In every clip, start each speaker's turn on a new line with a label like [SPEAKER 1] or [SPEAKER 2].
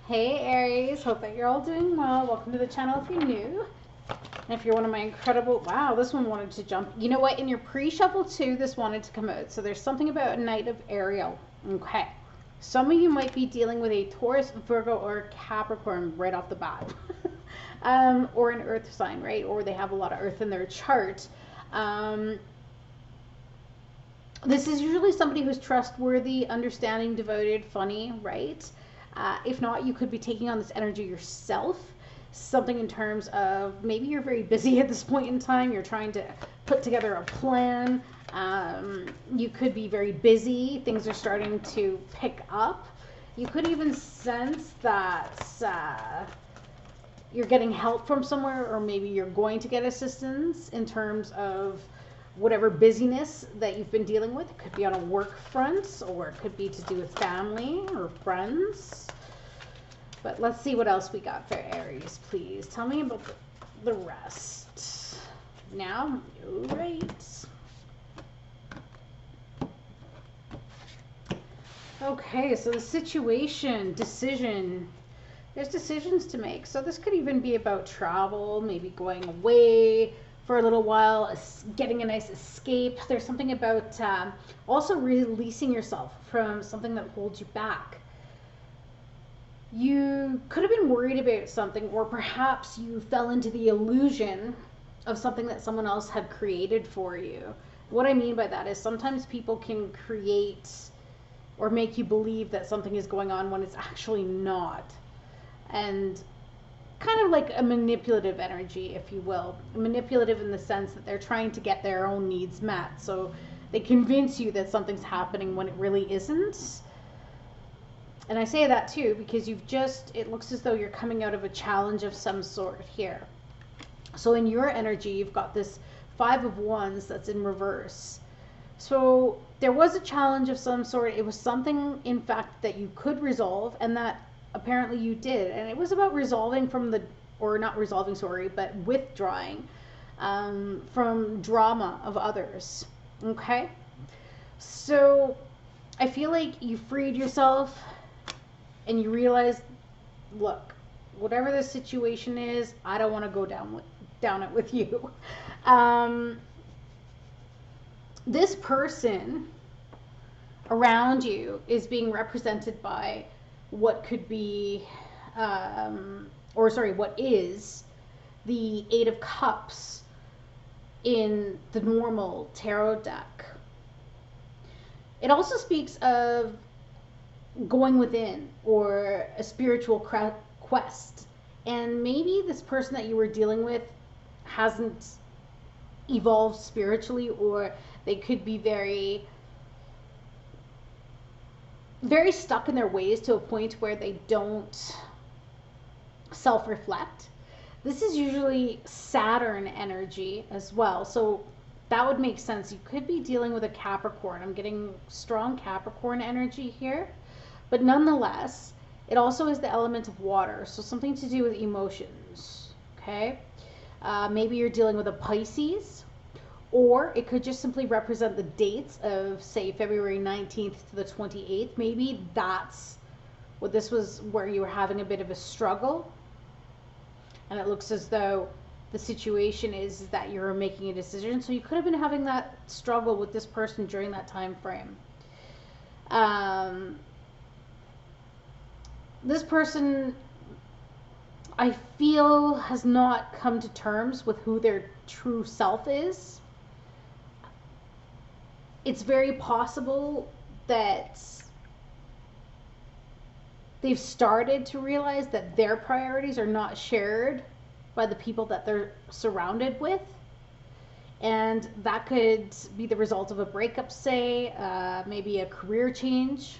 [SPEAKER 1] Hey Aries, hope that you're all doing well. Welcome to the channel if you're new. And if you're one of my incredible, wow, this one wanted to jump. You know what? In your pre-shuffle too, this wanted to come out. So there's something about a Knight of Ariel. Okay. Some of you might be dealing with a Taurus, Virgo, or Capricorn right off the bat. Or an earth sign, right? Or they have a lot of earth in their chart. This is usually somebody who's trustworthy, understanding, devoted, funny, right? If not, you could be taking on this energy yourself. Something in terms of maybe you're very busy at this point in time. You're trying to put together a plan. You could be very busy. Things are starting to pick up. You could even sense that you're getting help from somewhere, or maybe you're going to get assistance in terms of whatever busyness that you've been dealing with. It could be on a work front, or it could be to do with family or friends. But let's see what else we got for Aries, please. Tell me about the rest. Now, all right. Okay, so the situation, decision. There's decisions to make. So this could even be about travel, maybe going away for a little while, getting a nice escape. There's something about also releasing yourself from something that holds you back. You could have been worried about something, or perhaps you fell into the illusion of something that someone else had created for you. What I mean by that is sometimes people can create or make you believe that something is going on when it's actually not. And kind of like a manipulative energy, if you will. Manipulative in the sense that they're trying to get their own needs met. So they convince you that something's happening when it really isn't. And I say that too because it looks as though you're coming out of a challenge of some sort here. So in your energy, you've got this Five of Wands that's in reverse. So there was a challenge of some sort. It was something, in fact, that you could resolve, and that apparently you did. And it was about resolving but withdrawing from drama of others. Okay? So I feel like you freed yourself and you realized, look, whatever the situation is, I don't want to go down it with you. This person around you is being represented by what could be, what is the Eight of Cups in the normal tarot deck. It also speaks of going within or a spiritual quest. And maybe this person that you were dealing with hasn't evolved spiritually, or they could be very very stuck in their ways to a point where they don't self-reflect. This is usually Saturn energy as well. So that would make sense. You could be dealing with a Capricorn. I'm getting strong Capricorn energy here. But nonetheless, it also is the element of water. So something to do with emotions. Okay? Maybe you're dealing with a Pisces. Or it could just simply represent the dates of, say, February 19th to the 28th. Maybe that's what this was, where you were having a bit of a struggle. And it looks as though the situation is that you're making a decision. So you could have been having that struggle with this person during that time frame. This person, I feel, has not come to terms with who their true self is. It's very possible that they've started to realize that their priorities are not shared by the people that they're surrounded with. And that could be the result of a breakup, say, maybe a career change,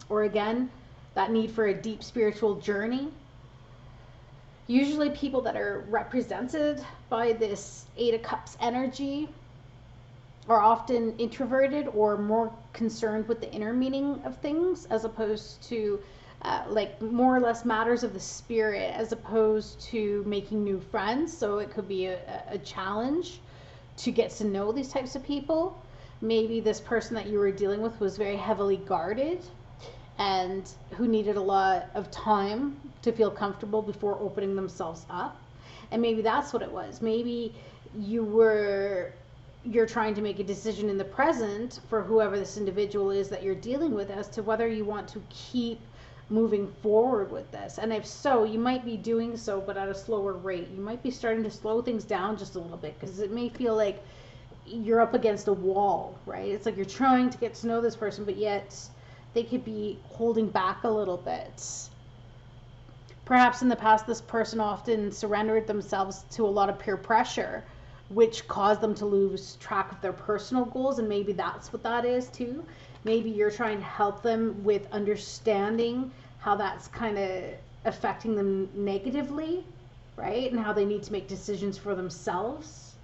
[SPEAKER 1] or again, that need for a deep spiritual journey. Usually people that are represented by this Eight of Cups energy are often introverted or more concerned with the inner meaning of things, as opposed to like more or less matters of the spirit, as opposed to making new friends. So it could be a challenge to get to know these types of people. Maybe this person that you were dealing with was very heavily guarded, and who needed a lot of time to feel comfortable before opening themselves up. And maybe that's what it was. Maybe you're trying to make a decision in the present for whoever this individual is that you're dealing with as to whether you want to keep moving forward with this. And if so, you might be doing so, but at a slower rate. You might be starting to slow things down just a little bit, because it may feel like you're up against a wall, right? It's like you're trying to get to know this person, but yet they could be holding back a little bit. Perhaps in the past, this person often surrendered themselves to a lot of peer pressure, which caused them to lose track of their personal goals. And maybe that's what that is too. Maybe you're trying to help them with understanding how that's kind of affecting them negatively, right? And how they need to make decisions for themselves.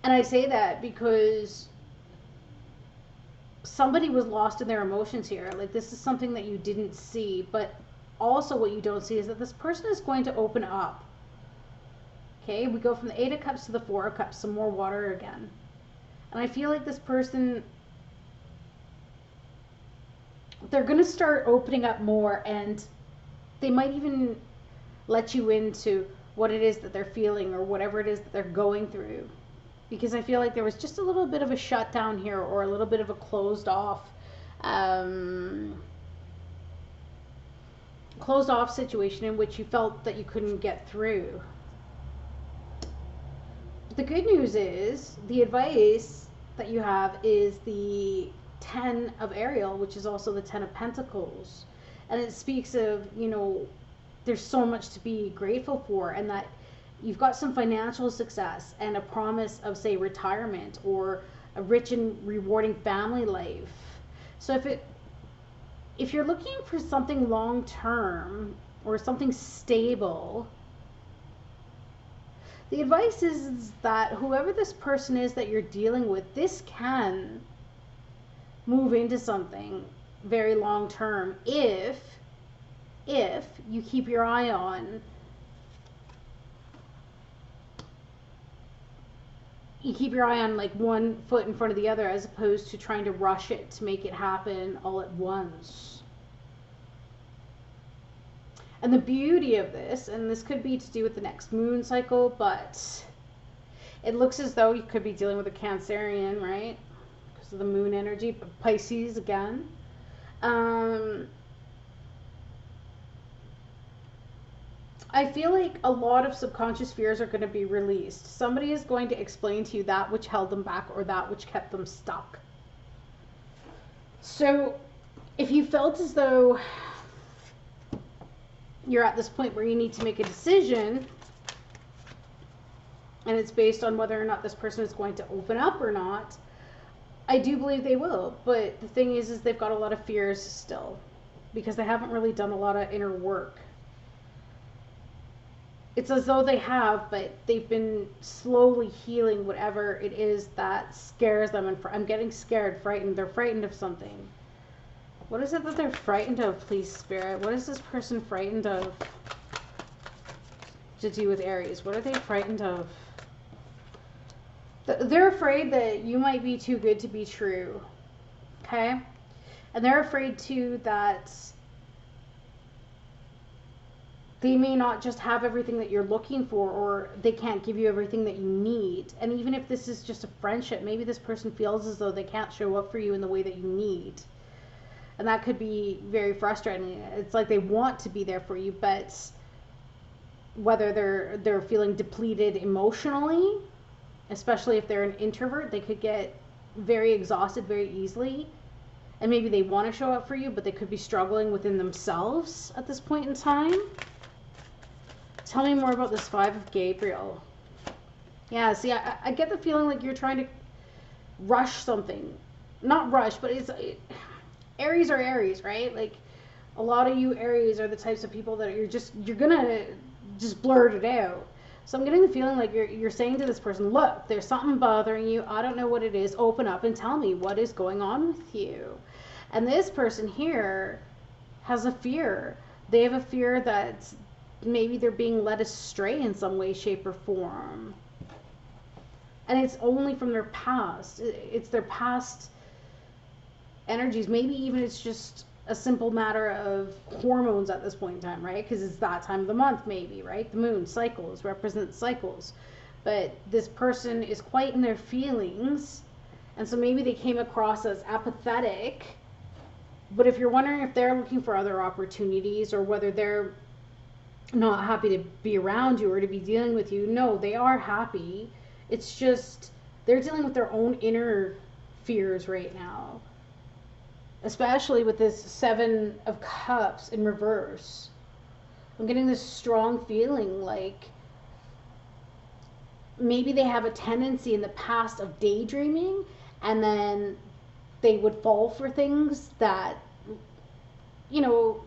[SPEAKER 1] And I say that because somebody was lost in their emotions here. Like, this is something that you didn't see, but also what you don't see is that this person is going to open up. Okay, we go from the 8 of Cups to the 4 of Cups, some more water again. And I feel like this person, they're going to start opening up more, and they might even let you into what it is that they're feeling or whatever it is that they're going through. Because I feel like there was just a little bit of a shutdown here, or a little bit of a closed off situation in which you felt that you couldn't get through. The good news is the advice that you have is the 10 of Ariel, which is also the 10 of Pentacles. And it speaks of, there's so much to be grateful for, and that you've got some financial success and a promise of, say, retirement or a rich and rewarding family life. So if you're looking for something long term or something stable, the advice is that whoever this person is that you're dealing with, this can move into something very long term if you keep your eye on like one foot in front of the other, as opposed to trying to rush it to make it happen all at once. And the beauty of this, and this could be to do with the next moon cycle, but it looks as though you could be dealing with a Cancerian, right? Because of the moon energy, but Pisces again. I feel like a lot of subconscious fears are going to be released. Somebody is going to explain to you that which held them back, or that which kept them stuck. So if you felt as though you're at this point where you need to make a decision, and it's based on whether or not this person is going to open up or not, I do believe they will. But the thing is they've got a lot of fears still, because they haven't really done a lot of inner work. It's as though they have, but they've been slowly healing whatever it is that scares them. And I'm getting scared, frightened. They're frightened of something. What is it that they're frightened of, please, Spirit? What is this person frightened of to do with Aries? What are they frightened of? They're afraid that you might be too good to be true. Okay? And they're afraid, too, that they may not just have everything that you're looking for, or they can't give you everything that you need. And even if this is just a friendship, maybe this person feels as though they can't show up for you in the way that you need. And that could be very frustrating. It's like they want to be there for you, but whether they're feeling depleted emotionally, especially if they're an introvert, they could get very exhausted very easily. And maybe they want to show up for you, but they could be struggling within themselves at this point in time. Tell me more about this 5 of Gabriel. Yeah, see, I get the feeling like you're trying to rush something. Not rush, but Aries are Aries, right? Like, a lot of you Aries are the types of people that you're gonna just blurt it out. So I'm getting the feeling like you're saying to this person, look, there's something bothering you. I don't know what it is. Open up and tell me what is going on with you. And this person here has a fear. They have a fear that maybe they're being led astray in some way, shape, or form. And it's only from their past. It's their past energies. Maybe even it's just a simple matter of hormones at this point in time, right? Because it's that time of the month, maybe, right? The moon cycles represent cycles, but this person is quite in their feelings, and so maybe they came across as apathetic. But if you're wondering if they're looking for other opportunities or whether they're not happy to be around you or to be dealing with you, no, they are happy. It's just they're dealing with their own inner fears right now, especially with this Seven of Cups in reverse. I'm getting this strong feeling like maybe they have a tendency in the past of daydreaming, and then they would fall for things that, you know,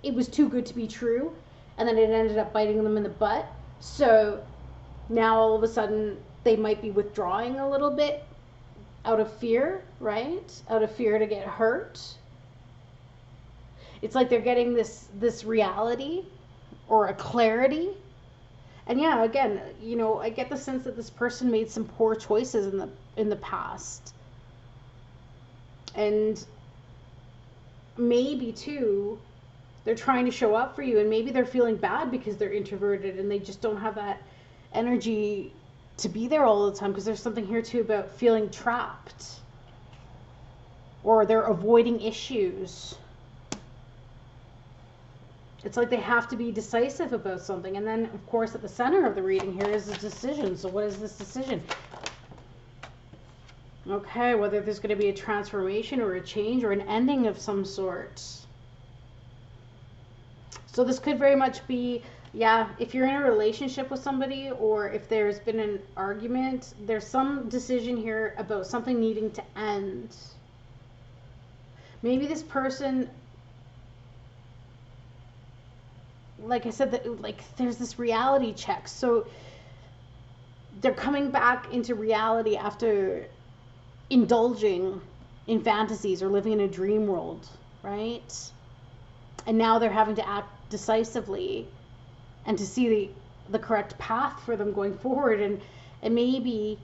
[SPEAKER 1] it was too good to be true, and then it ended up biting them in the butt. So now all of a sudden they might be withdrawing a little bit out of fear, right? Out of fear to get hurt. It's like they're getting this reality or a clarity. And yeah, again, you know, I get the sense that this person made some poor choices in the past. And maybe too, they're trying to show up for you, and maybe they're feeling bad because they're introverted and they just don't have that energy to be there all the time, because there's something here too about feeling trapped, or they're avoiding issues. It's like they have to be decisive about something. And then, of course, at the center of the reading here is a decision. So what is this decision? Okay, whether there's going to be a transformation or a change or an ending of some sort. So this could very much be, yeah, if you're in a relationship with somebody, or if there's been an argument, there's some decision here about something needing to end. Maybe this person, like I said, that like there's this reality check. So they're coming back into reality after indulging in fantasies or living in a dream world, right? And now they're having to act decisively and to see the correct path for them going forward. And maybe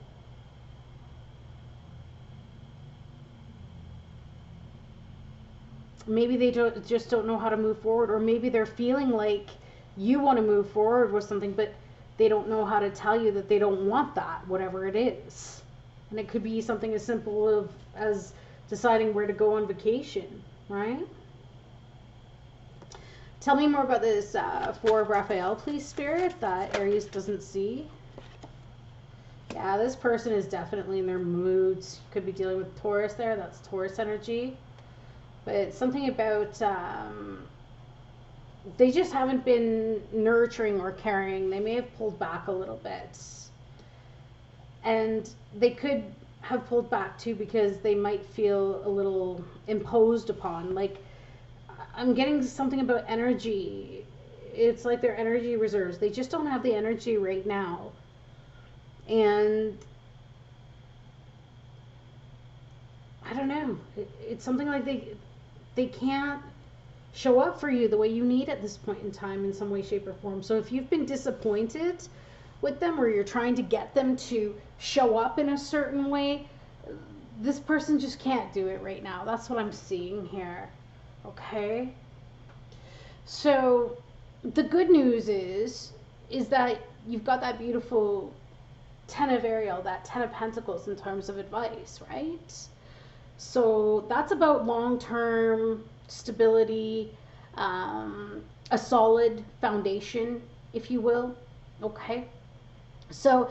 [SPEAKER 1] they just don't know how to move forward, or maybe they're feeling like you want to move forward with something, but they don't know how to tell you that they don't want that, whatever it is. And it could be something as simple as deciding where to go on vacation, right? Tell me more about this Four of Raphael, please, Spirit, that Aries doesn't see. Yeah, this person is definitely in their moods. Could be dealing with Taurus there. That's Taurus energy. But something about they just haven't been nurturing or caring. They may have pulled back a little bit. And they could have pulled back too because they might feel a little imposed upon. Like, I'm getting something about energy. It's like their energy reserves. They just don't have the energy right now. And I don't know. It's something like they can't show up for you the way you need at this point in time in some way, shape, or form. So if you've been disappointed with them, or you're trying to get them to show up in a certain way, this person just can't do it right now. That's what I'm seeing here. Okay? So the good news is that you've got that beautiful Ten of Ariel, that Ten of Pentacles in terms of advice, right? So that's about long-term stability, a solid foundation, if you will. Okay? So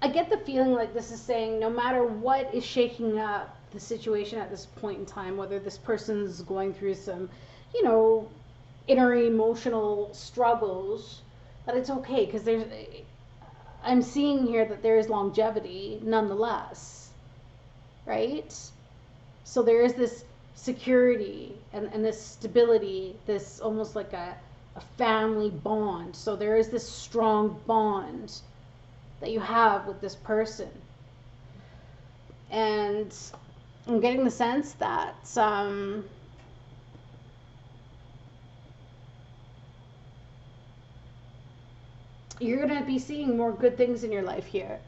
[SPEAKER 1] I get the feeling like this is saying no matter what is shaking up the situation at this point in time, whether this person's going through some, you know, inner emotional struggles, that it's okay, because I'm seeing here that there is longevity nonetheless, right? So there is this security and this stability, this almost like a family bond. So there is this strong bond that you have with this person. And I'm getting the sense that you're going to be seeing more good things in your life here.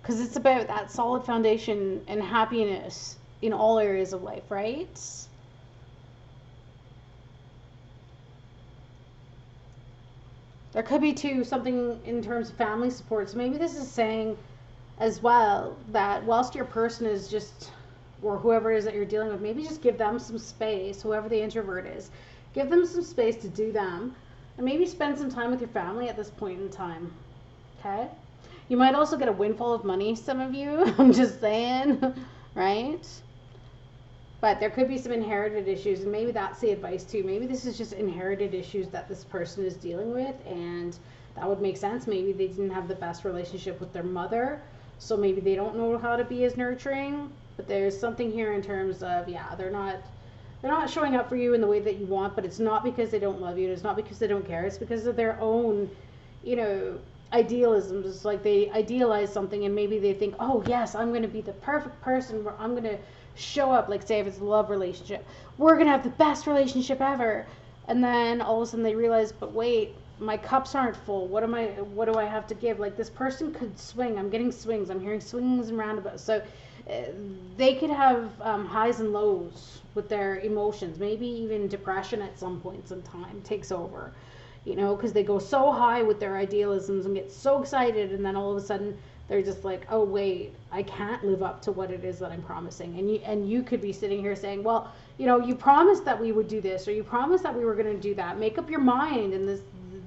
[SPEAKER 1] Because it's about that solid foundation and happiness in all areas of life, right? There could be too something in terms of family support. So maybe this is saying as well that whilst your person is just, or whoever it is that you're dealing with, maybe just give them some space, whoever the introvert is, give them some space to do them, and maybe spend some time with your family at this point in time. Okay? You might also get a windfall of money, some of you. I'm just saying, right? But there could be some inherited issues, and maybe that's the advice too. Maybe this is just inherited issues that this person is dealing with, and that would make sense. Maybe they didn't have the best relationship with their mother, so maybe they don't know how to be as nurturing. But there's something here in terms of, yeah, they're not showing up for you in the way that you want, but it's not because they don't love you, it's not because they don't care, it's because of their own, idealisms. It's like they idealize something, and maybe they think, oh yes, I'm going to be the perfect person where I'm going to show up, like say if it's a love relationship, we're going to have the best relationship ever, and then all of a sudden they realize, but wait, my cups aren't full, what do I have to give? Like this person could swing, I'm getting swings, I'm hearing swings and roundabouts. So they could have highs and lows with their emotions, maybe even depression at some points in time takes over, because they go so high with their idealisms and get so excited, and then all of a sudden they're just like, oh wait, I can't live up to what it is that I'm promising. And you could be sitting here saying, well, you promised that we would do this, or you promised that we were going to do that. Make up your mind. And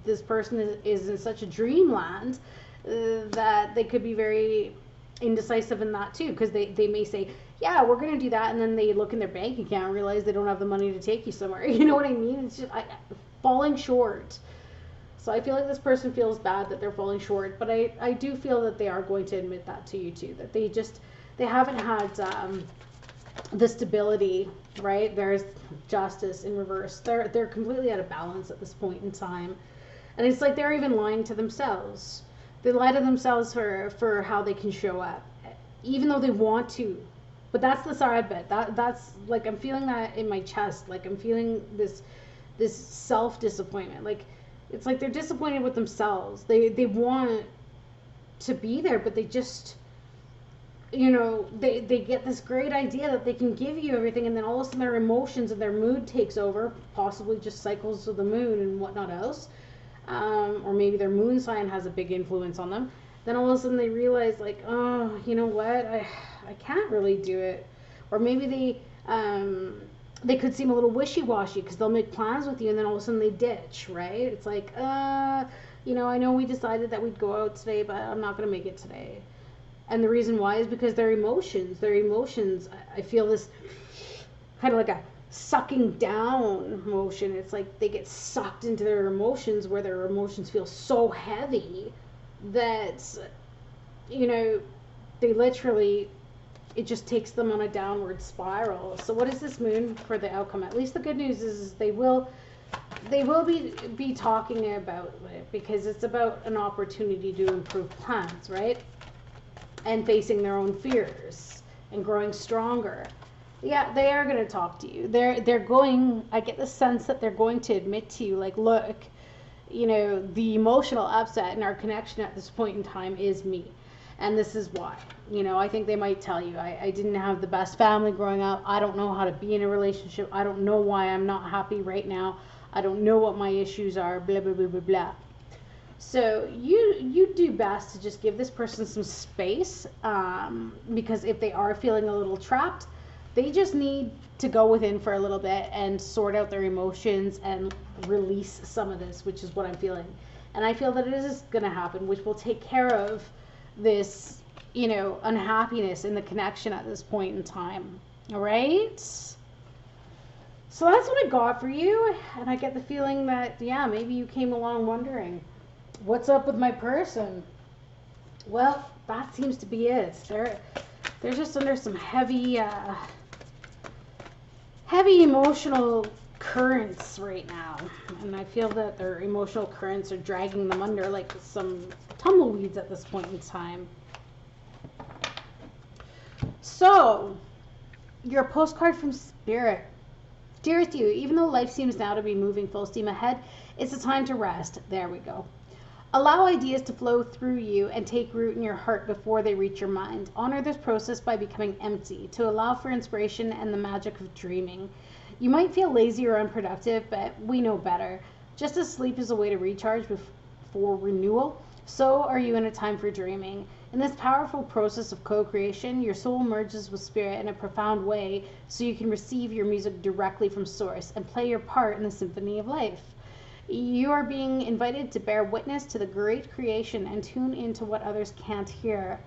[SPEAKER 1] this person is in such a dreamland that they could be very indecisive in that too, because they may say, yeah, we're going to do that, and then they look in their bank account and realize they don't have the money to take you somewhere. You know what I mean? It's just falling short. So I feel like this person feels bad that they're falling short, but I do feel that they are going to admit that to you too, that they haven't had the stability, right? There's justice in reverse. They're completely out of balance at this point in time. And it's like they're even lying to themselves. They lie to themselves for how they can show up, even though they want to. But that's the sad bit. That's like, I'm feeling that in my chest. Like I'm feeling this self-disappointment. Like it's like they're disappointed with themselves. They want to be there, but they just, they get this great idea that they can give you everything, and then all of a sudden their emotions and their mood takes over, possibly just cycles of the moon and whatnot else. Or maybe their moon sign has a big influence on them. Then all of a sudden they realize, like, oh, you know what, I can't really do it. Or maybe they could seem a little wishy-washy because they'll make plans with you, and then all of a sudden they ditch, right? It's like, I know we decided that we'd go out today, but I'm not going to make it today. And the reason why is because their emotions, I feel this kind of like a sucking down motion. It's like they get sucked into their emotions, where their emotions feel so heavy that, they literally, it just takes them on a downward spiral. So what is this moon for the outcome? At least the good news is they will be talking about it, because it's about an opportunity to improve plans, right? And facing their own fears and growing stronger. Yeah, they are going to talk to you. They're going, I get the sense that they're going to admit to you, like, look, the emotional upset in our connection at this point in time is me. And this is why. I think they might tell you, I didn't have the best family growing up. I don't know how to be in a relationship. I don't know why I'm not happy right now. I don't know what my issues are, blah, blah, blah, blah, blah. So you do best to just give this person some space, because if they are feeling a little trapped, they just need to go within for a little bit and sort out their emotions and release some of this, which is what I'm feeling. And I feel that it is going to happen, which will take care of this, unhappiness in the connection at this point in time. All right? So that's what I got for you. And I get the feeling that, yeah, maybe you came along wondering, what's up with my person? Well, that seems to be it. They're just under some heavy emotional currents right now, and I feel that their emotional currents are dragging them under like some tumbleweeds at this point in time. So, your postcard from Spirit. Dearest you, even though life seems now to be moving full steam ahead, it's a time to rest. There we go. Allow ideas to flow through you and take root in your heart before they reach your mind. Honor this process by becoming empty to allow for inspiration and the magic of dreaming. You might feel lazy or unproductive, but we know better. Just as sleep is a way to recharge before renewal, so are you in a time for dreaming. In this powerful process of co creation, your soul merges with spirit in a profound way so you can receive your music directly from source and play your part in the symphony of life. You are being invited to bear witness to the great creation and tune into what others can't hear.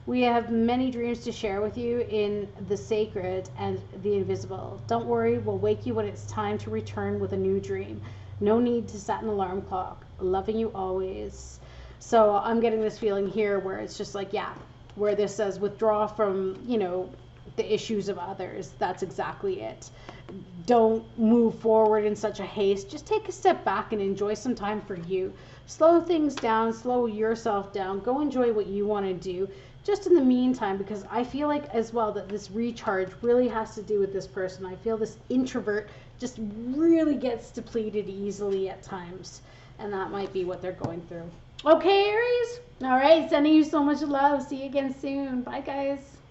[SPEAKER 1] We have many dreams to share with you in the sacred and the invisible. Don't worry, we'll wake you when it's time to return with a new dream. No need to set an alarm clock. Loving you always. So I'm getting this feeling here where it's just like, yeah, where this says withdraw from, the issues of others. That's exactly it. Don't move forward in such a haste. Just take a step back and enjoy some time for you. Slow things down, slow yourself down. Go enjoy what you want to do just in the meantime, because I feel like as well that this recharge really has to do with this person. I feel this introvert just really gets depleted easily at times, and that might be what they're going through. Okay, Aries. All right, sending you so much love. See you again soon. Bye, guys.